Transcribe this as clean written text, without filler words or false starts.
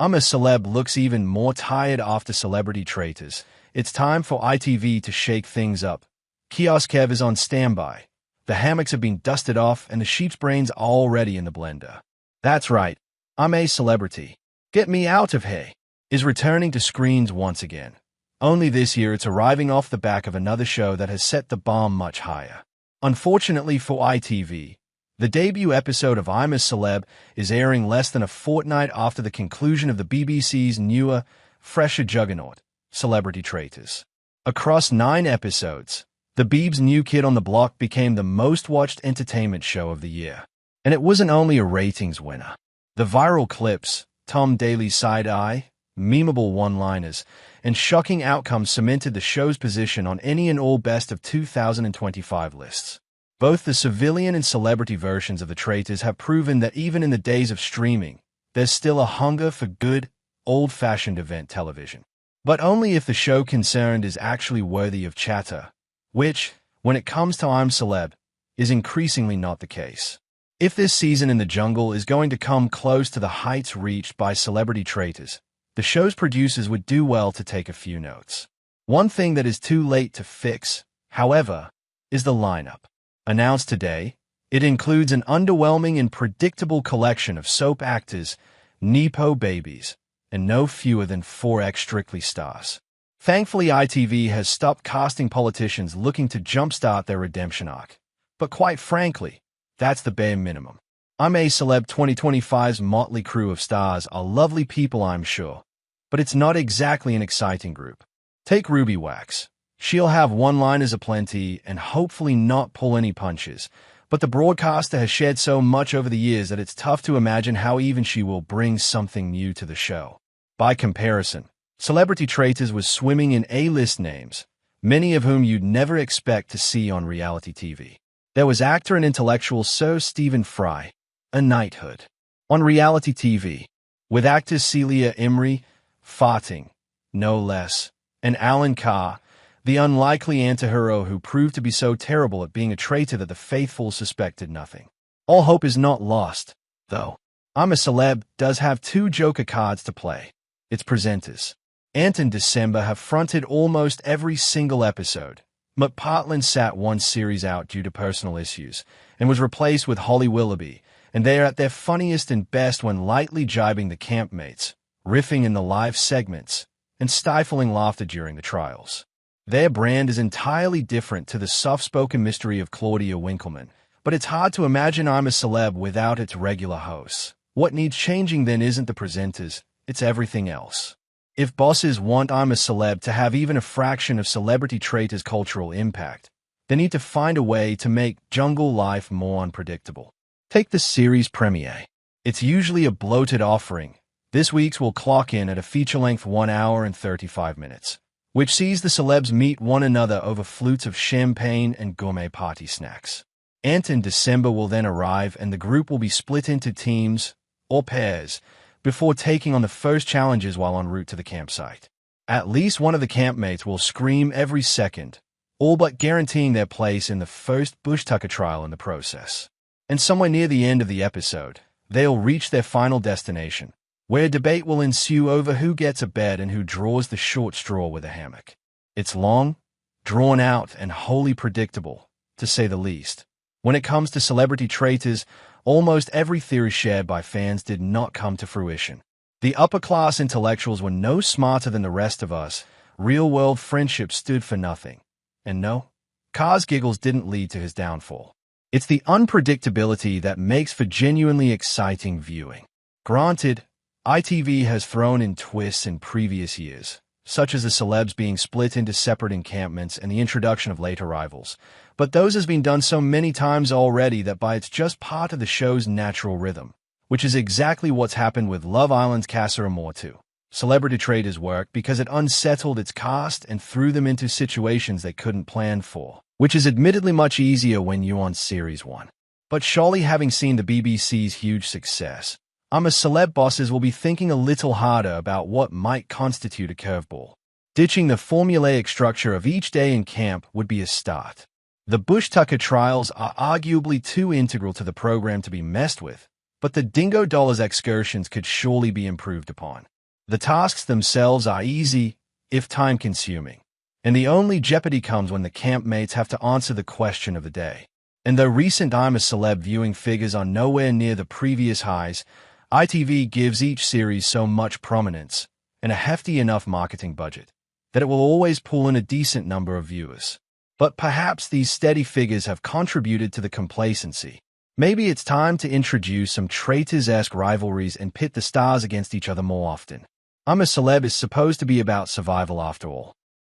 I'm a Celeb looks even more tired after Celebrity Traitors. It's time for ITV to shake things up. Kiosk Kev is on standby. The hammocks have been dusted off and the sheep's brains are already in the blender. That's right. I'm a Celebrity. Get Me Out of Here is returning to screens once again. Only this year it's arriving off the back of another show that has set the bar much higher. Unfortunately for ITV, the debut episode of I'm a Celeb is airing less than a fortnight after the conclusion of the BBC's newer, fresher juggernaut, Celebrity Traitors. Across 9 episodes, the Beeb's New Kid on the Block became the most-watched entertainment show of the year. And it wasn't only a ratings winner. The viral clips, Tom Daly's side-eye, memeable one-liners, and shocking outcomes cemented the show's position on any and all best of 2025 lists. Both the civilian and celebrity versions of The Traitors have proven that even in the days of streaming, there's still a hunger for good, old-fashioned event television. But only if the show concerned is actually worthy of chatter, which, when it comes to I'm Celeb, is increasingly not the case. If this season in the jungle is going to come close to the heights reached by Celebrity Traitors, the show's producers would do well to take a few notes. One thing that is too late to fix, however, is the lineup. Announced today, it includes an underwhelming and predictable collection of soap actors, Nepo babies, and no fewer than 4 Strictly stars. Thankfully, ITV has stopped casting politicians looking to jumpstart their redemption arc. But quite frankly, that's the bare minimum. I'm a Celeb 2025's motley crew of stars are lovely people, I'm sure, but it's not exactly an exciting group. Take Ruby Wax. She'll have one-liners aplenty and hopefully not pull any punches, but the broadcaster has shared so much over the years that it's tough to imagine how even she will bring something new to the show. By comparison, Celebrity Traitors was swimming in A-list names, many of whom you'd never expect to see on reality TV. There was actor and intellectual Sir Stephen Fry, a knighthood, on reality TV, with actors Celia Imrie, farting, no less, and Alan Carr, the unlikely antihero who proved to be so terrible at being a traitor that the faithful suspected nothing. All hope is not lost, though. I'm a Celeb does have 2 joker cards to play. Its presenters, Ant and December, have fronted almost every single episode. McPartlin sat one series out due to personal issues and was replaced with Holly Willoughby, and they are at their funniest and best when lightly jibing the campmates, riffing in the live segments, and stifling laughter during the trials. Their brand is entirely different to the soft-spoken mystery of Claudia Winkleman, but it's hard to imagine I'm a Celeb without its regular hosts. What needs changing then isn't the presenters, it's everything else. If bosses want I'm a Celeb to have even a fraction of Celebrity Traitors' cultural impact, they need to find a way to make jungle life more unpredictable. Take the series premiere. It's usually a bloated offering. This week's will clock in at a feature-length 1 hour and 35 minutes. Which sees the celebs meet one another over flutes of champagne and gourmet party snacks. Ant in December will then arrive and the group will be split into teams, or pairs, before taking on the first challenges while en route to the campsite. At least one of the campmates will scream every second, all but guaranteeing their place in the first bush tucker trial in the process. And somewhere near the end of the episode, they'll reach their final destination, where debate will ensue over who gets a bed and who draws the short straw with a hammock. It's long, drawn out, and wholly predictable, to say the least. When it comes to Celebrity Traitors, almost every theory shared by fans did not come to fruition. The upper-class intellectuals were no smarter than the rest of us. Real-world friendship stood for nothing. And no, Carr's giggles didn't lead to his downfall. It's the unpredictability that makes for genuinely exciting viewing. Granted, ITV has thrown in twists in previous years, such as the celebs being split into separate encampments and the introduction of late arrivals, but those has been done so many times already that it's just part of the show's natural rhythm, which is exactly what's happened with Love Island's Casa Amor too. Celebrity Traitors worked because it unsettled its cast and threw them into situations they couldn't plan for, which is admittedly much easier when you're on Series 1. But surely having seen the BBC's huge success, I'm a Celeb bosses will be thinking a little harder about what might constitute a curveball. Ditching the formulaic structure of each day in camp would be a start. The bush tucker trials are arguably too integral to the program to be messed with, but the Dingo Dollars excursions could surely be improved upon. The tasks themselves are easy, if time-consuming, and the only jeopardy comes when the campmates have to answer the question of the day. And though recent I'm a Celeb viewing figures are nowhere near the previous highs, ITV gives each series so much prominence and a hefty enough marketing budget that it will always pull in a decent number of viewers. But perhaps these steady figures have contributed to the complacency. Maybe it's time to introduce some Traitors-esque rivalries and pit the stars against each other more often. I'm a Celeb is supposed to be about survival after all.